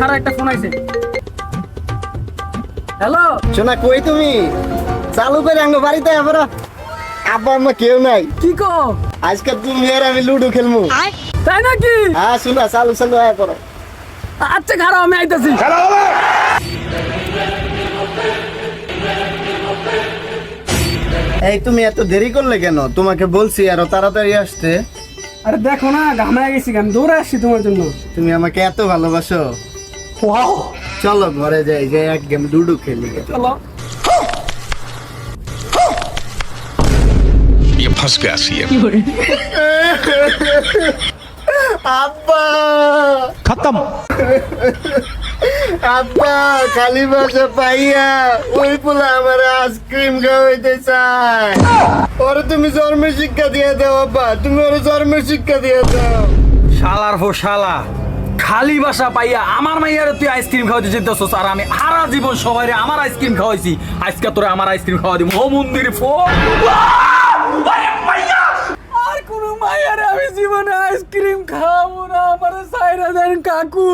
খারাপ একটা ফোন আইছে। হ্যালো শোনা কই তুমি চালু করে আঙ্গ বাড়িতে আবার আব্বা আম্মা কেউ নাই। কি কো? আজকে তুমি আর আমি লুডো খেলবো। তাই নাকি? হ্যাঁ শোনা চালু চালু আয় করো। আচ্ছা খারাপ, আমি আইতাছি। এই তুমি এত দেরি করলে কেন? তোমাকে বলছি আরো তাড়াতাড়ি আসতে। আরে দেখো না, ঘামায় গেছি, আমি দৌড়ে আসছি তোমার জন্য। তুমি আমাকে এত ভালোবাসো। চলো ঘরে যাই, যে এক গেম লুডো খেলি। চলো। ये फंस गया सीएम। আব্বা खत्म। আব্বা খালি বাসা পাইয়া ওই পোলা আমার আইসক্রিম খাওয়াইতে চায়। ওরে তুমি জন্মের শিক্ষা দিয়ে দাও আব্বা, তুমি ওরে জন্মের শিক্ষা দিয়ে দাও। শালার হো শালা, খালি বাসা পাইয়া আমার মাইয়ারে তুই আইসক্রিম খাওয়াতে যেতেছস, আর আমি সারা জীবন সবাইরে আমার আইসক্রিম খাওয়াইছি। আজকে তোরে আমার আইসক্রিম খাওয়া দিব। ও মন্দির ফোন আর কোন মাইয়ারে আমি জীবনে আইসক্রিম খাওয়াবো না। আমার সাইরা দেন কাকু।